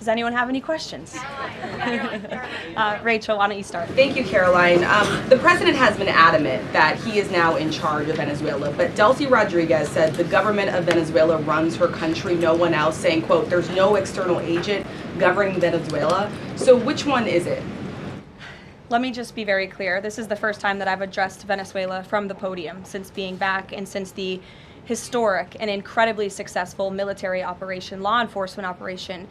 Does anyone have any questions? Rachel, why don't you start? Thank you, Caroline. The president has been adamant that he is now in charge of Venezuela, but Delcy Rodriguez said the government of Venezuela runs her country, no one else, saying, quote, there's no external agent governing Venezuela. So which one is it? Let me just be very clear. This is the first time that I've addressed Venezuela from the podium since being back and since the historic and incredibly successful military operation, law enforcement operation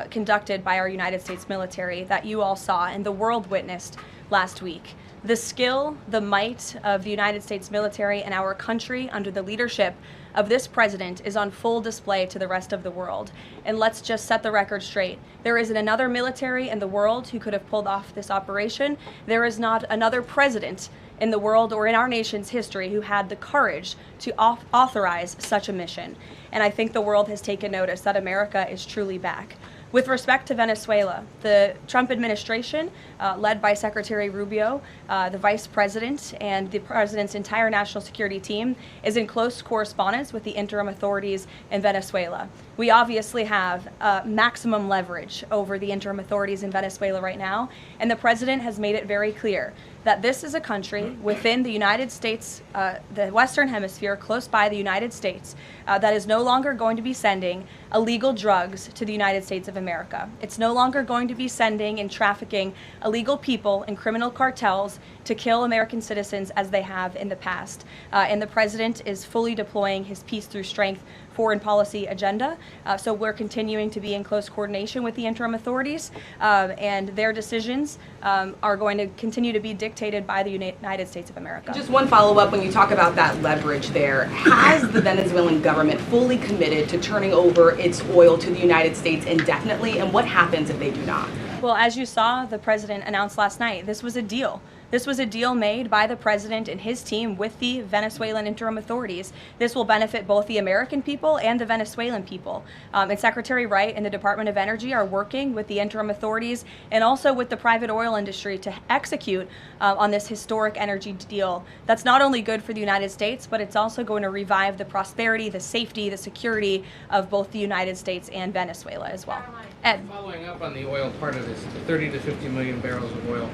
conducted by our United States military that you all saw and the world witnessed last week. The skill, the might of the United States military and our country under the leadership of this president is on full display to the rest of the world. And let's just set the record straight. There isn't another military in the world who could have pulled off this operation. There is not another president in the world or in our nation's history who had the courage to authorize such a mission. And I think the world has taken notice that America is truly back. With respect to Venezuela, the Trump administration, led by Secretary Rubio, the vice president, and the president's entire national security team, is in close correspondence with the interim authorities in Venezuela. We obviously have maximum leverage over the interim authorities in Venezuela right now, and the president has made it very clear that this is a country within the United States, the Western Hemisphere, close by the United States, that is no longer going to be sending illegal drugs to the United States of America. It's no longer going to be sending and trafficking illegal people and criminal cartels to kill American citizens as they have in the past. And the president is fully deploying his peace through strength foreign policy agenda. So we're continuing to be in close coordination with the interim authorities, and their decisions are going to continue to be dictated by the United States of America. Just one follow-up, when you talk about that leverage there, has the Venezuelan government fully committed to turning over its oil to the United States indefinitely, and what happens if they do not? Well, as you saw, the president announced last night, this was a deal. This was a deal made by the president and his team with the Venezuelan interim authorities. This will benefit both the American people and the Venezuelan people. And Secretary Wright and the Department of Energy are working with the interim authorities and also with the private oil industry to execute on this historic energy deal. That's not only good for the United States, but it's also going to revive the prosperity, the safety, the security of both the United States and Venezuela as well. Ed. Following up on the oil part of this, the 30 to 50 million barrels of oil,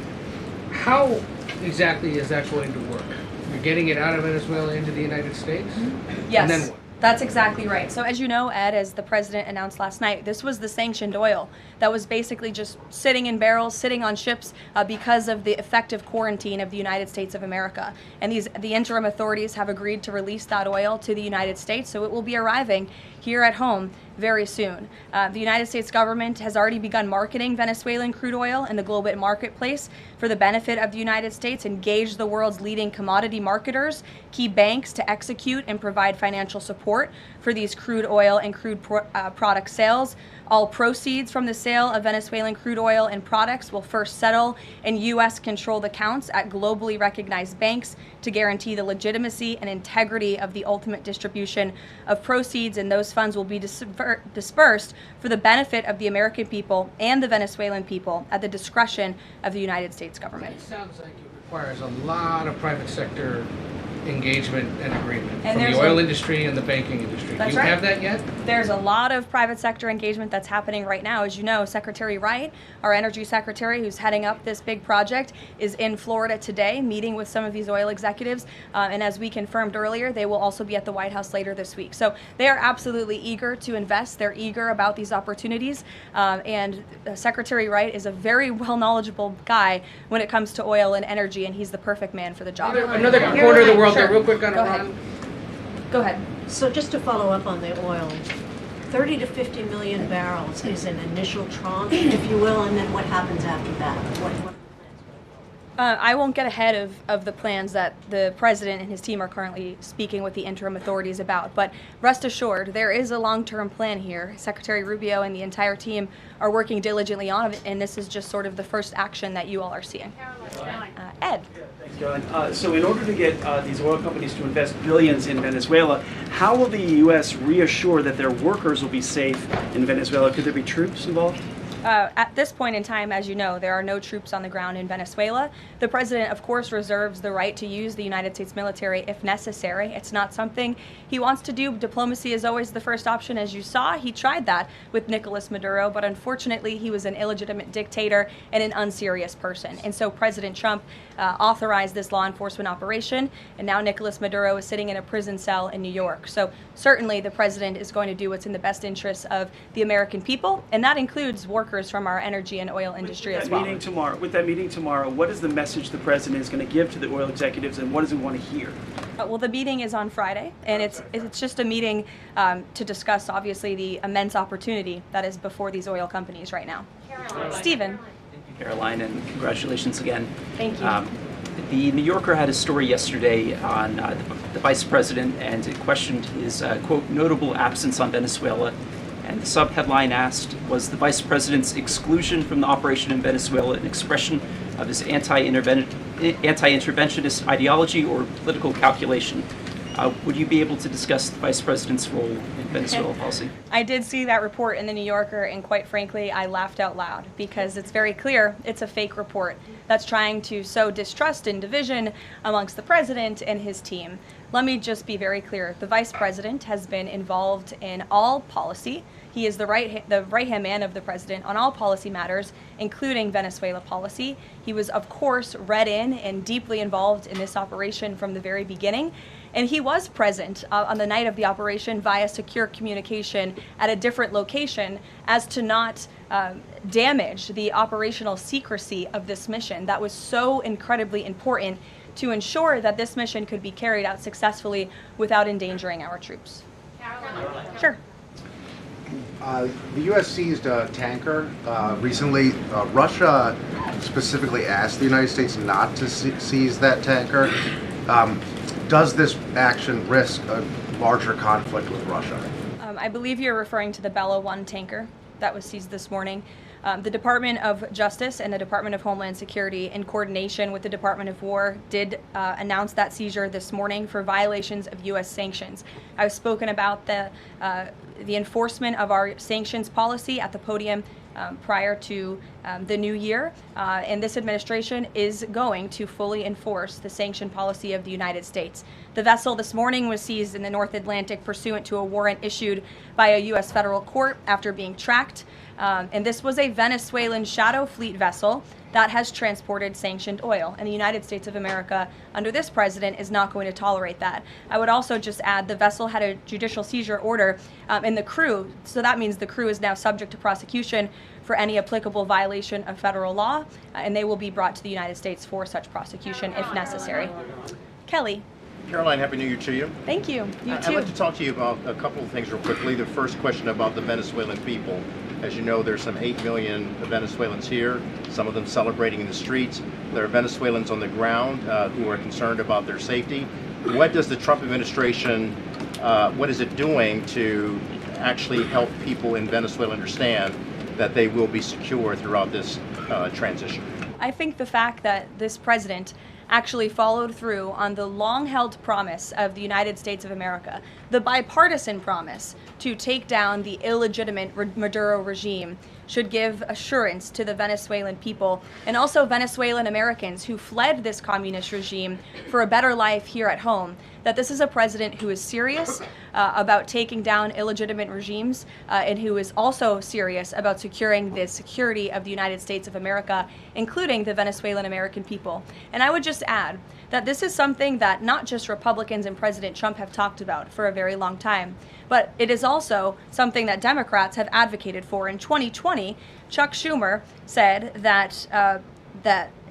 how exactly is that going to work? You're getting it out of Venezuela into the United States? Yes. And then what? That's exactly right. So as you know, Ed, as the president announced last night, this was the sanctioned oil that was basically just sitting in barrels, sitting on ships because of the effective quarantine of the United States of America. And the interim authorities have agreed to release that oil to the United States, so it will be arriving here at home very soon. The United States government has already begun marketing Venezuelan crude oil in the global marketplace for the benefit of the United States, engaged the world's leading commodity marketers, key banks to execute and provide financial support for these crude oil and crude product sales. All proceeds from the sale of Venezuelan crude oil and products will first settle in U.S.-controlled accounts at globally recognized banks to guarantee the legitimacy and integrity of the ultimate distribution of proceeds, and those funds will be dispersed for the benefit of the American people and the Venezuelan people at the discretion of the United States government. It sounds like it requires a lot of private sector engagement and agreement from the oil industry and the banking industry. Do you have that yet? There's a lot of private sector engagement that's happening right now. As you know, Secretary Wright, our energy secretary who's heading up this big project, is in Florida today meeting with some of these oil executives. And as we confirmed earlier, they will also be at the White House later this week. So they are absolutely eager to invest. They're eager about these opportunities. And Secretary Wright is a very well knowledgeable guy when it comes to oil and energy, and he's the perfect man for the job. Another corner of the world, real quick on Iran. Go ahead. So just to follow up on the oil, 30 to 50 million barrels is an initial tranche, if you will, and then what happens after that? What I won't get ahead of the plans that the president and his team are currently speaking with the interim authorities about, but rest assured, there is a long-term plan here. Secretary Rubio and the entire team are working diligently on it, and this is just sort of the first action that you all are seeing. Ed. Thanks, Caroline. So in order to get these oil companies to invest billions in Venezuela, how will the U.S. reassure that their workers will be safe in Venezuela? Could there be troops involved? At this point in time, as you know, there are no troops on the ground in Venezuela. The president, of course, reserves the right to use the United States military if necessary. It's not something he wants to do. Diplomacy is always the first option, as you saw. He tried that with Nicolas Maduro, but unfortunately, he was an illegitimate dictator and an unserious person. And so President Trump authorized this law enforcement operation, and now Nicolas Maduro is sitting in a prison cell in New York. So certainly the president is going to do what's in the best interests of the American people, and that includes workers from our energy and oil industry as well. With that meeting tomorrow, what is the message the president is going to give to the oil executives, and what does he want to hear? Well, the meeting is on Friday, and it's just a meeting to discuss, obviously, the immense opportunity that is before these oil companies right now. Stephen. Thank you, Caroline, and congratulations again. Thank you. The New Yorker had a story yesterday on the vice president, and it questioned his, quote, notable absence on Venezuela. And the sub-headline asked, was the vice president's exclusion from the operation in Venezuela an expression of his anti-interventionist ideology or political calculation? Would you be able to discuss the vice president's role in Venezuela policy? I did see that report in the New Yorker, and quite frankly, I laughed out loud because it's very clear it's a fake report that's trying to sow distrust and division amongst the president and his team. Let me just be very clear. The vice president has been involved in all policy. He is the right-hand man of the president on all policy matters, including Venezuela policy. He was, of course, read in and deeply involved in this operation from the very beginning. And he was present on the night of the operation via secure communication at a different location as to not damage the operational secrecy of this mission that was so incredibly important to ensure that this mission could be carried out successfully without endangering our troops. Caroline. Sure. The U.S. seized a tanker recently. Russia specifically asked the United States not to seize that tanker. Does this action risk a larger conflict with Russia? I believe you're referring to the Bella 1 tanker that was seized this morning. The Department of Justice and the Department of Homeland Security, in coordination with the Department of War, did announce that seizure this morning for violations of U.S. sanctions. I've spoken about the enforcement of our sanctions policy at the podium prior to the new year, and this administration is going to fully enforce the sanction policy of the United States. The vessel this morning was seized in the North Atlantic pursuant to a warrant issued by a U.S. federal court after being tracked, and this was a Venezuelan shadow fleet vessel that has transported sanctioned oil, and the United States of America, under this president, is not going to tolerate that. I would also just add the vessel had a judicial seizure order in the crew, so that means the crew is now subject to prosecution for any applicable violation of federal law, and they will be brought to the United States for such prosecution if necessary. Kelly. Caroline, Happy New Year to you. Thank you. You I'd too. like to talk to you about a couple of things real quickly. The first question about the Venezuelan people. As you know, there's some 8 million Venezuelans here, some of them celebrating in the streets. There are Venezuelans on the ground who are concerned about their safety. What does the Trump administration, what is it doing to actually help people in Venezuela understand that they will be secure throughout this transition? I think the fact that this president actually followed through on the long-held promise of the United States of America, the bipartisan promise to take down the illegitimate Maduro regime, should give assurance to the Venezuelan people and also Venezuelan Americans who fled this communist regime for a better life here at home, that this is a president who is serious about taking down illegitimate regimes and who is also serious about securing the security of the United States of America, including the Venezuelan American people. And I would just add that this is something that not just Republicans and President Trump have talked about for a very long time, but it is also something that Democrats have advocated for. In 2020, Chuck Schumer said that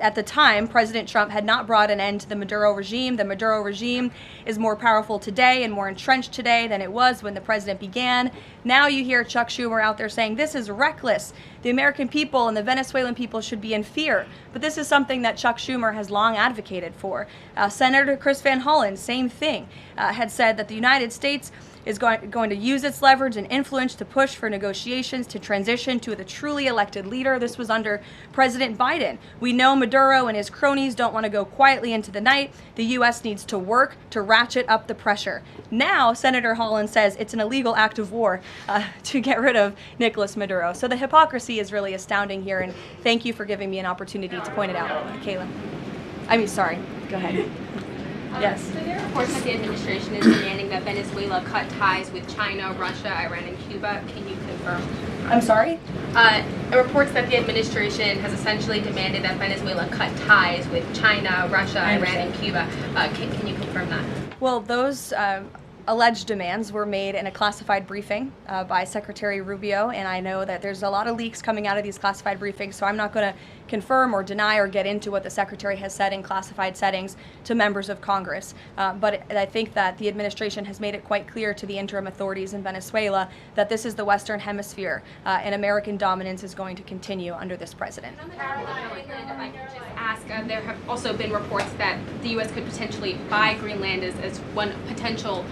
at the time, President Trump had not brought an end to the Maduro regime. The Maduro regime is more powerful today and more entrenched today than it was when the president began. Now you hear Chuck Schumer out there saying this is reckless. The American people and the Venezuelan people should be in fear. But this is something that Chuck Schumer has long advocated for. Senator Chris Van Hollen, same thing, had said that the United States is going to use its leverage and influence to push for negotiations to transition to the truly elected leader. This was under President Biden. We know Maduro and his cronies don't want to go quietly into the night. The U.S. needs to work to ratchet up the pressure. Now, Senator Holland says it's an illegal act of war to get rid of Nicolas Maduro. So the hypocrisy is really astounding here, and thank you for giving me an opportunity to point it out, Kayla. Sorry, go ahead. Yes. So there are reports that the administration is demanding that Venezuela cut ties with China, Russia, Iran, and Cuba. Can you confirm? I'm sorry? Reports that the administration has essentially demanded that Venezuela cut ties with China, Russia, Iran, and Cuba. Can you confirm that? Well, those alleged demands were made in a classified briefing by Secretary Rubio, and I know that there's a lot of leaks coming out of these classified briefings, so I'm not going to confirm or deny or get into what the Secretary has said in classified settings to members of Congress. But I think that the administration has made it quite clear to the interim authorities in Venezuela that this is the Western Hemisphere, and American dominance is going to continue under this president. If I could just ask, there have also been reports that the U.S. could potentially buy Greenland as one potential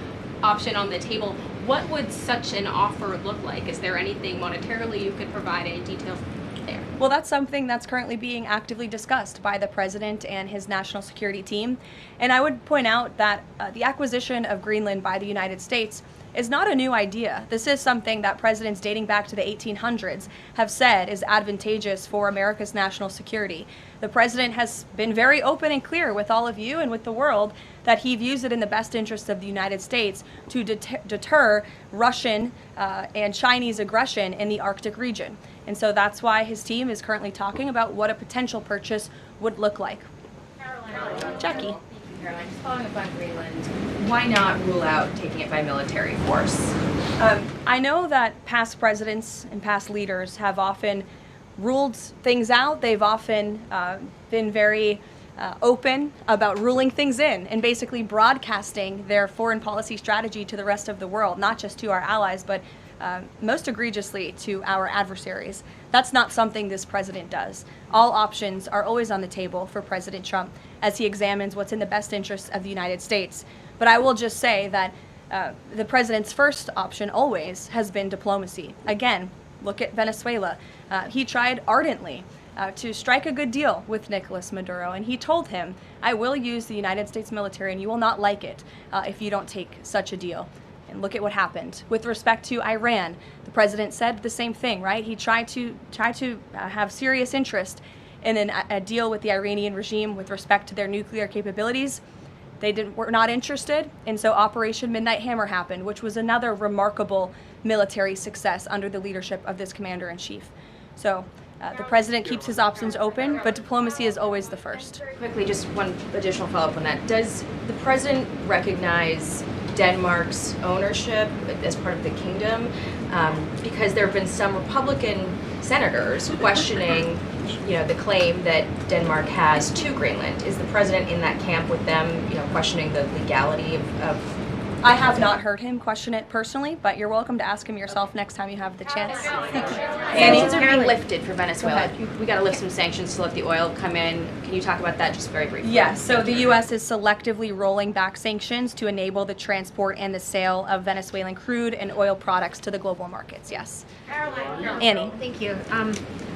option on the table. What would such an offer look like? Is there anything monetarily you could provide, any details there? Well, that's something that's currently being actively discussed by the president and his national security team. And I would point out that the acquisition of Greenland by the United States is not a new idea. This is something that presidents dating back to the 1800s have said is advantageous for America's national security. The president has been very open and clear with all of you and with the world that he views it in the best interest of the United States to deter Russian and Chinese aggression in the Arctic region. And so that's why his team is currently talking about what a potential purchase would look like. Jackie. Caroline, just following up on Greenland, why not rule out taking it by military force? I know that past presidents and past leaders have often ruled things out. They've often been very open about ruling things in and basically broadcasting their foreign policy strategy to the rest of the world, not just to our allies, but most egregiously to our adversaries. That's not something this president does. All options are always on the table for President Trump as he examines what's in the best interests of the United States. But I will just say that the president's first option always has been diplomacy. Again, look at Venezuela. He tried ardently to strike a good deal with Nicolas Maduro, and he told him, I will use the United States military and you will not like it if you don't take such a deal. And look at what happened. With respect to Iran, the president said the same thing, right? He tried to have serious interest in a deal with the Iranian regime with respect to their nuclear capabilities. They were not interested, and so Operation Midnight Hammer happened, which was another remarkable military success under the leadership of this commander-in-chief. So the president keeps his options open, but diplomacy is always the first. Quickly, just one additional follow-up on that. Does the president recognize Denmark's ownership as part of the kingdom? Because there have been some Republican senators questioning, the claim that Denmark has to Greenland. Is the president in that camp with them, questioning the legality of I have not heard him question it personally, but you're welcome to ask him yourself next time you have the chance. Sanctions are being lifted for Venezuela. We got to lift some sanctions to let the oil come in. Can you talk about that just very briefly? Yes, so the U.S. is selectively rolling back sanctions to enable the transport and the sale of Venezuelan crude and oil products to the global markets, yes. Caroline. Annie. Thank you.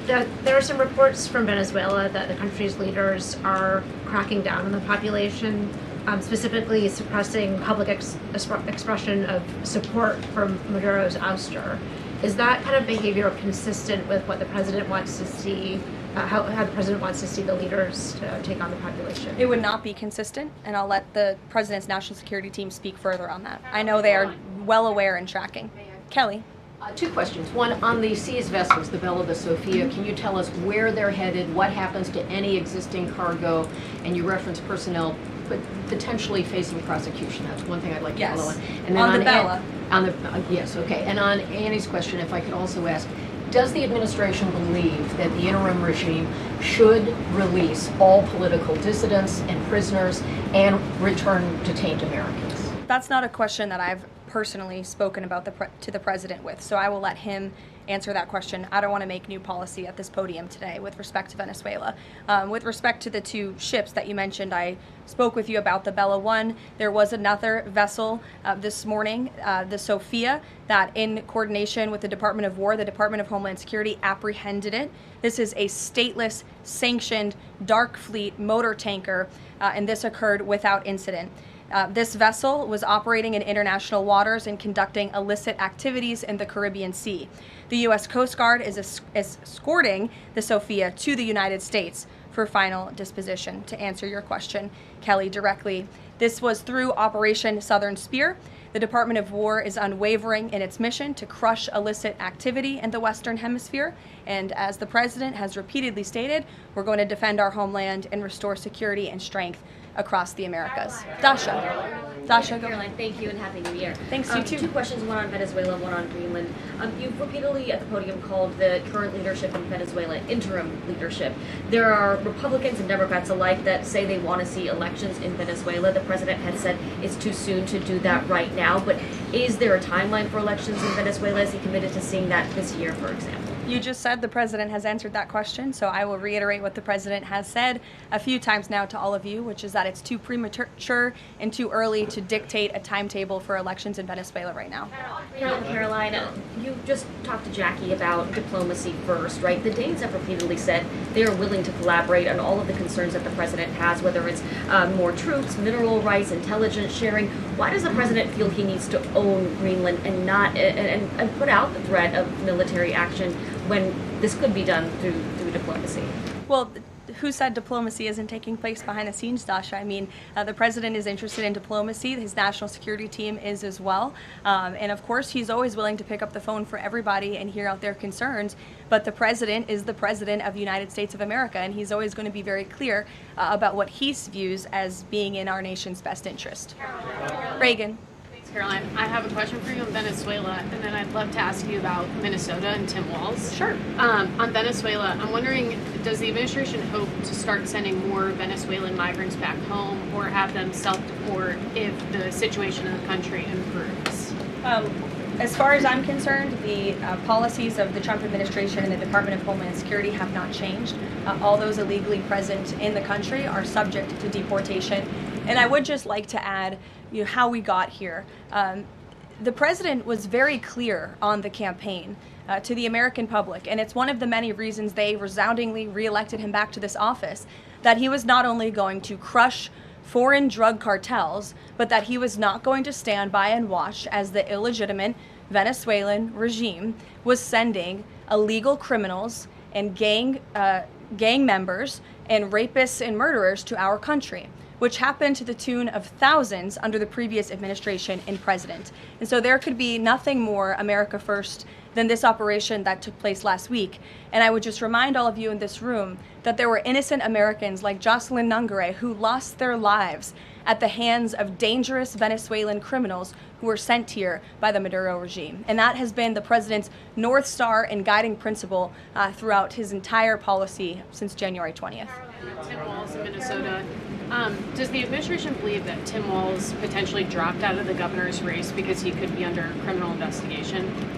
There are some reports from Venezuela that the country's leaders are cracking down on the population, specifically suppressing public expression of support for Maduro's ouster. Is that kind of behavior consistent with what the president wants to see, how the president wants to see the leaders take on the population? It would not be consistent, and I'll let the president's national security team speak further on that. I know they are well aware and tracking. Kelly. Two questions. One, on the seized vessels, the Bella, the Sophia, can you tell us where they're headed, what happens to any existing cargo, and you reference personnel but potentially facing prosecution? That's one thing I'd like to follow on. And then on the Bella. Yes, okay. And on Annie's question, if I could also ask, does the administration believe that the interim regime should release all political dissidents and prisoners and return detained Americans? That's not a question that I've personally spoken about to the president with. So I will let him answer that question. I don't want to make new policy at this podium today with respect to Venezuela. With respect to the two ships that you mentioned, I spoke with you about the Bella One. There was another vessel this morning, the Sophia, that in coordination with the Department of War, the Department of Homeland Security apprehended it. This is a stateless, sanctioned, dark fleet motor tanker, and this occurred without incident. This vessel was operating in international waters and conducting illicit activities in the Caribbean Sea. The U.S. Coast Guard is escorting the Sophia to the United States for final disposition. To answer your question, Kelly, directly, this was through Operation Southern Spear. The Department of War is unwavering in its mission to crush illicit activity in the Western Hemisphere. And as the President has repeatedly stated, we're going to defend our homeland and restore security and strength across the Americas. Dasha, go. Caroline, thank you and Happy New Year. Thanks, you too. Two questions, one on Venezuela, one on Greenland. You've repeatedly at the podium called the current leadership in Venezuela interim leadership. There are Republicans and Democrats alike that say they want to see elections in Venezuela. The president had said it's too soon to do that right now, but is there a timeline for elections in Venezuela? Is he committed to seeing that this year, for example? You just said the president has answered that question, so I will reiterate what the president has said a few times now to all of you, which is that it's too premature and too early to dictate a timetable for elections in Venezuela right now. Caroline, you just talked to Jackie about diplomacy first, right? The Danes have repeatedly said they are willing to collaborate on all of the concerns that the president has, whether it's more troops, mineral rights, intelligence sharing. Why does the president feel he needs to own Greenland and not and put out the threat of military action when this could be done through diplomacy? Well, who said diplomacy isn't taking place behind the scenes, Dasha? I mean, the president is interested in diplomacy. His national security team is as well. And of course, he's always willing to pick up the phone for everybody and hear out their concerns. But the president is the president of the United States of America, and he's always going to be very clear about what he views as being in our nation's best interest. Reagan. Caroline, I have a question for you on Venezuela, and then I'd love to ask you about Minnesota and Tim Walz. Sure. On Venezuela, I'm wondering, does the administration hope to start sending more Venezuelan migrants back home or have them self-deport if the situation in the country improves? As far as I'm concerned, the policies of the Trump administration and the Department of Homeland Security have not changed. All those illegally present in the country are subject to deportation. And I would just like to add, how we got here. The president was very clear on the campaign to the American public, and it's one of the many reasons they resoundingly reelected him back to this office, that he was not only going to crush foreign drug cartels, but that he was not going to stand by and watch as the illegitimate Venezuelan regime was sending illegal criminals and gang members and rapists and murderers to our country, which happened to the tune of thousands under the previous administration and president. And so there could be nothing more America first than this operation that took place last week. And I would just remind all of you in this room that there were innocent Americans like Jocelyn Nungare who lost their lives at the hands of dangerous Venezuelan criminals who were sent here by the Maduro regime. And that has been the president's North Star and guiding principle throughout his entire policy since January 20th. Tim Walz in Minnesota. Does the administration believe that Tim Walz potentially dropped out of the governor's race because he could be under criminal investigation?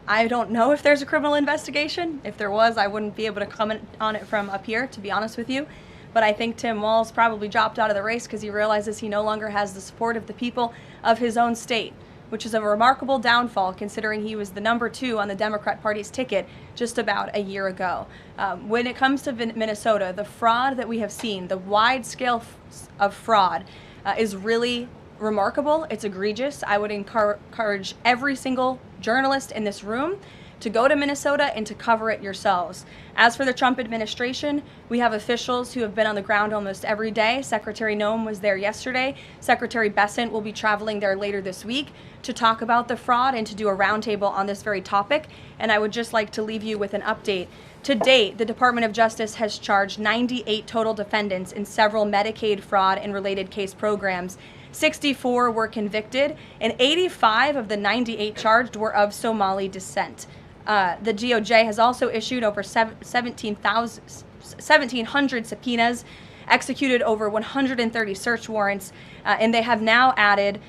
I don't know if there's a criminal investigation. If there was, I wouldn't be able to comment on it from up here, to be honest with you. But I think Tim Walz probably dropped out of the race because he realizes he no longer has the support of the people of his own state, which is a remarkable downfall considering he was the number 2 on the Democrat Party's ticket just about a year ago. When it comes to Minnesota, the fraud that we have seen, the wide scale of fraud is really remarkable. It's egregious. I would encourage every single journalist in this room to go to Minnesota and to cover it yourselves. As for the Trump administration, we have officials who have been on the ground almost every day. Secretary Noem was there yesterday. Secretary Bessent will be traveling there later this week to talk about the fraud and to do a roundtable on this very topic. And I would just like to leave you with an update. To date, the Department of Justice has charged 98 total defendants in several Medicaid fraud and related case programs. 64 were convicted, and 85 of the 98 charged were of Somali descent. The DOJ has also issued over 1,700 subpoenas executed over 130 search warrants, and they have now added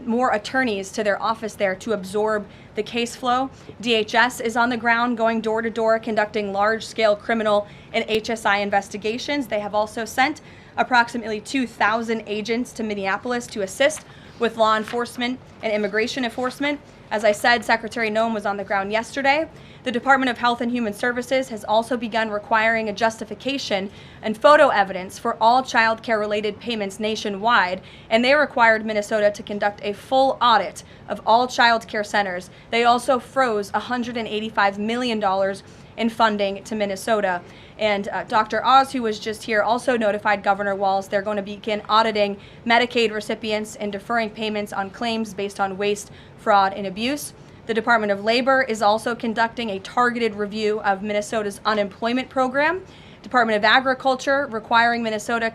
more attorneys to their office there to absorb the case flow. DHS is on the ground going door to door conducting large-scale criminal and HSI investigations. They have also sent approximately 2,000 agents to Minneapolis to assist with law enforcement and immigration enforcement. As I said, Secretary Noem was on the ground yesterday. The Department of Health and Human Services has also begun requiring a justification and photo evidence for all child care related payments nationwide, and they required Minnesota to conduct a full audit of all child care centers. They also froze $185 million in funding to Minnesota. And Dr. Oz, who was just here, also notified Governor Walz they're going to begin auditing Medicaid recipients and deferring payments on claims based on waste, fraud, and abuse. The Department of Labor is also conducting a targeted review of Minnesota's unemployment program. Department of Agriculture requiring Minnesota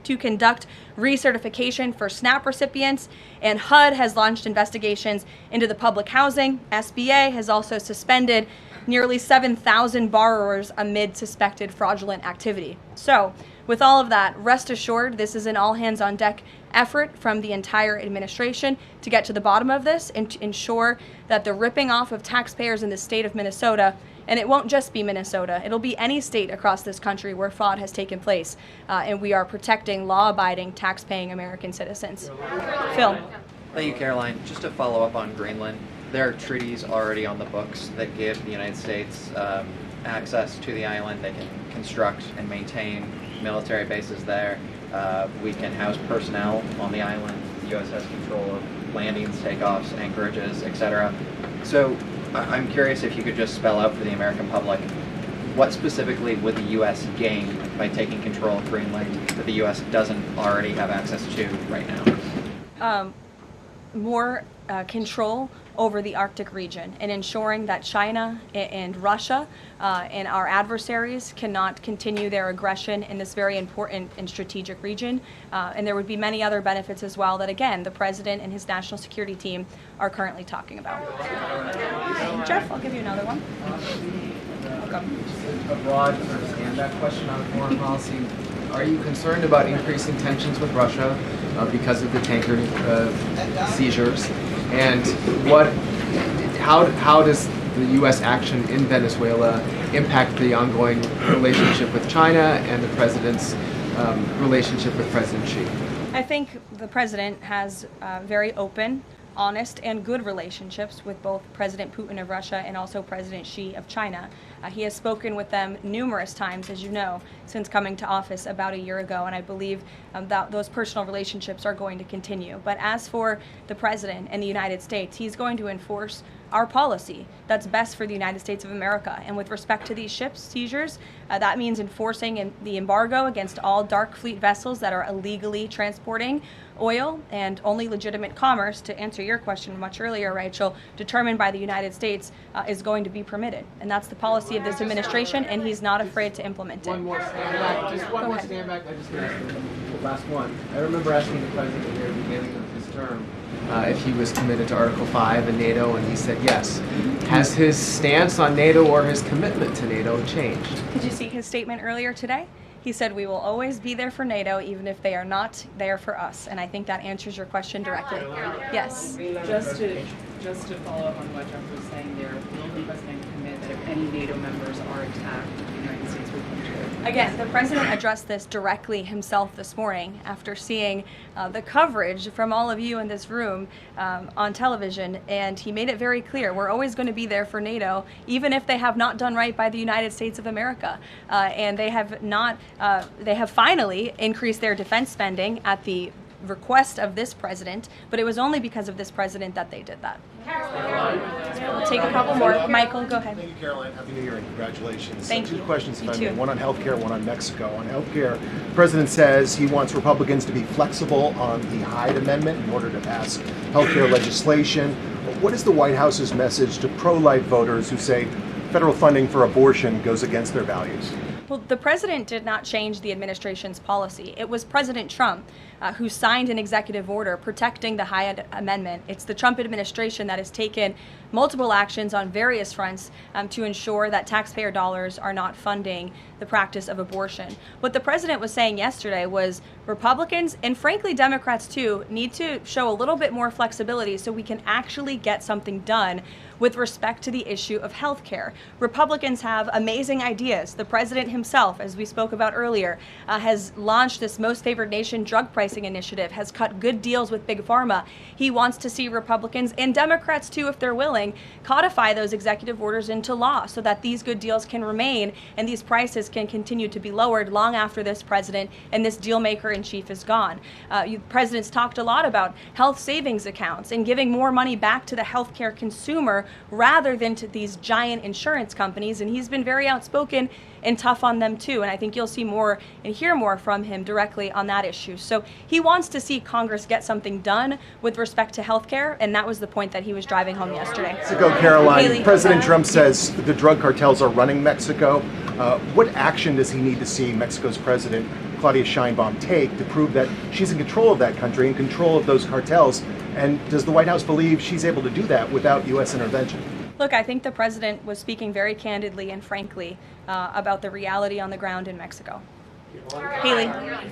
to conduct recertification for SNAP recipients, and HUD has launched investigations into the public housing. SBA has also suspended nearly 7,000 borrowers amid suspected fraudulent activity. So, with all of that, rest assured this is an all-hands-on-deck effort from the entire administration to get to the bottom of this and to ensure that the ripping off of taxpayers in the state of Minnesota, and it won't just be Minnesota, it'll be any state across this country where fraud has taken place, and we are protecting law-abiding, tax-paying American citizens. Phil. Thank you, Caroline. Just to follow up on Greenland, there are treaties already on the books that give the United States access to the island. They can construct and maintain military bases there. We can house personnel on the island. The U.S. has control of landings, takeoffs, anchorages, etc. So I'm curious if you could just spell out for the American public what specifically would the U.S. gain by taking control of Greenland that the U.S. doesn't already have access to right now? More control over the Arctic region and ensuring that China and Russia and our adversaries cannot continue their aggression in this very important and strategic region. And there would be many other benefits as well that, again, the President and his national security team are currently talking about. Jeff, I'll give you another one. A broad stand-back question on foreign policy. Are you concerned about increasing tensions with Russia because of the tanker seizures? And how does the U.S. action in Venezuela impact the ongoing relationship with China and the President's relationship with President Xi? I think the President has very open, honest, and good relationships with both President Putin of Russia and also President Xi of China. He has spoken with them numerous times, as you know, since coming to office about a year ago, and I believe that those personal relationships are going to continue. But as for the President and the United States, he's going to enforce our policy that's best for the United States of America. And with respect to these ships seizures, that means enforcing the embargo against all dark fleet vessels that are illegally transporting oil, and only legitimate commerce, to answer your question much earlier, Rachel, determined by the United States is going to be permitted. And that's the policy of this administration, and he's not afraid to implement it. One more stand back. Just one more stand back. I just want to ask the last one. I remember asking the President near the beginning of his term if he was committed to Article 5 and NATO, and he said yes. Has his stance on NATO or his commitment to NATO changed? Did you see his statement earlier today? He said we will always be there for NATO, even if they are not there for us. And I think that answers your question directly. Yes. Just to follow up on what Jeff was saying there, will the President commit that if any NATO members are attacked, the United States will come to it? Again, the President addressed this directly himself this morning after seeing the coverage from all of you in this room on television, and he made it very clear we're always going to be there for NATO, even if they have not done right by the United States of America. And they have not, they have finally increased their defense spending at the request of this president, but it was only because of this president that they did that. We'll take a couple more. Michael, go ahead. Thank you, Caroline. Happy New Year and congratulations. Thank you. Two questions, if You I may. too. One on healthcare, one on Mexico. On healthcare, the President says he wants Republicans to be flexible on the Hyde Amendment in order to pass healthcare legislation. What is the White House's message to pro-life voters who say federal funding for abortion goes against their values? Well, the president did not change the administration's policy. It was President Trump who signed an executive order protecting the Hyde Amendment. It's the Trump administration that has taken multiple actions on various fronts to ensure that taxpayer dollars are not funding the practice of abortion. What the president was saying yesterday was Republicans, and frankly Democrats too, need to show a little bit more flexibility so we can actually get something done with respect to the issue of health care. Republicans have amazing ideas. The president himself, as we spoke about earlier, has launched this Most Favored Nation drug pricing initiative, has cut good deals with Big Pharma. He wants to see Republicans and Democrats too, if they're willing, codify those executive orders into law so that these good deals can remain and these prices can continue to be lowered long after this president and this deal maker in chief is gone. President's talked a lot about health savings accounts and giving more money back to the healthcare consumer rather than to these giant insurance companies, and he's been very outspoken and tough on them too, and I think you'll see more and hear more from him directly on that issue. So he wants to see Congress get something done with respect to health care, and that was the point that he was driving home yesterday. Mexico, Karoline, Haley, President Trump says the drug cartels are running Mexico. What action does he need to see Mexico's President Claudia Sheinbaum take to prove that she's in control of that country, in control of those cartels? And does the White House believe she's able to do that without U.S. intervention? Look, I think the president was speaking very candidly and frankly about the reality on the ground in Mexico. Haley.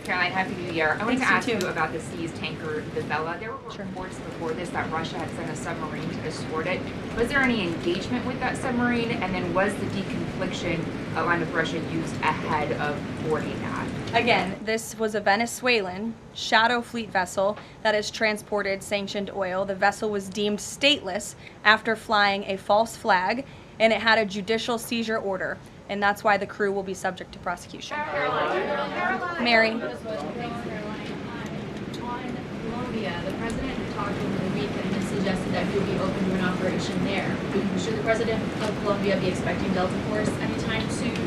Caroline, Happy New Year. I wanted to Thanks, ask you you too. about the seized tanker, the Vela. There were reports before this that Russia had sent a submarine to escort it. Was there any engagement with that submarine? And then was the deconfliction line with Russia used ahead of boarding that? Again, this was a Venezuelan shadow fleet vessel that has transported sanctioned oil. The vessel was deemed stateless after flying a false flag, and it had a judicial seizure order, and that's why the crew will be subject to prosecution. Mary. On Colombia, the president talked over the weekend and suggested that he would be open to an operation there. Should the president of Colombia be expecting Delta Force anytime soon?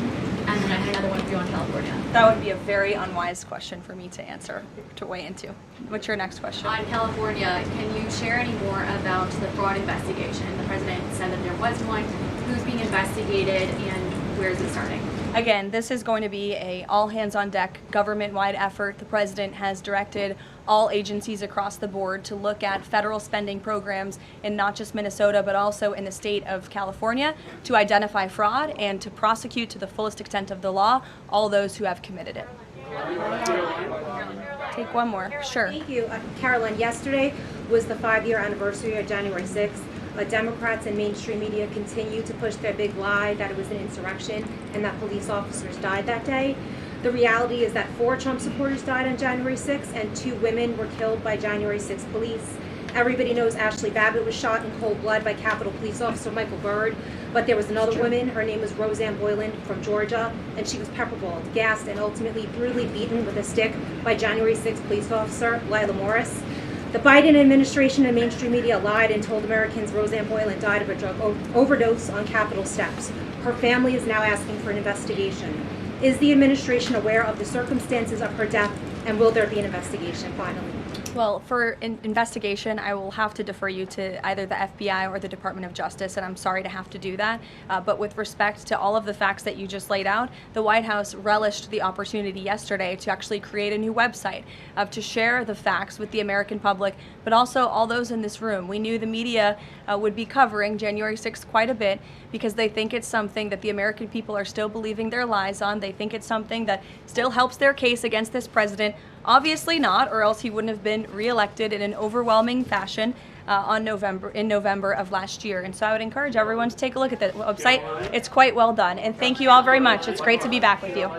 And then I had another one for you on California. That would be a very unwise question for me to answer, to weigh into. What's your next question? On California, can you share any more about the fraud investigation? The president said that there was one. Who's being investigated and where is it starting? Again, this is going to be a all-hands-on-deck government-wide effort. The president has directed all agencies across the board to look at federal spending programs in not just Minnesota, but also in the state of California to identify fraud and to prosecute to the fullest extent of the law all those who have committed it. Take one more. Sure. Thank you. Caroline, yesterday was the 5-year anniversary of January 6th. Democrats and mainstream media continue to push their big lie that it was an insurrection and that police officers died that day. The reality is that 4 Trump supporters died on January 6th and 2 women were killed by January 6th police. Everybody knows Ashley Babbitt was shot in cold blood by Capitol Police Officer Michael Byrd, but there was another woman, her name was Roseanne Boylan from Georgia, and she was pepperballed, gassed, and ultimately brutally beaten with a stick by January 6th police officer Lila Morris. The Biden administration and mainstream media lied and told Americans Roseanne Boylan died of a drug overdose on Capitol steps. Her family is now asking for an investigation. Is the administration aware of the circumstances of her death, and will there be an investigation finally? Well, for investigation, I will have to defer you to either the FBI or the Department of Justice, and I'm sorry to have to do that. But with respect to all of the facts that you just laid out, the White House relished the opportunity yesterday to actually create a new website to share the facts with the American public, but also all those in this room. We knew the media would be covering January 6th quite a bit because they think it's something that the American people are still believing their lies on. They think it's something that still helps their case against this president. Obviously not, or else he wouldn't have been reelected in an overwhelming fashion in November of last year. And so I would encourage everyone to take a look at the website. It's quite well done. And thank you all very much. It's great to be back with you.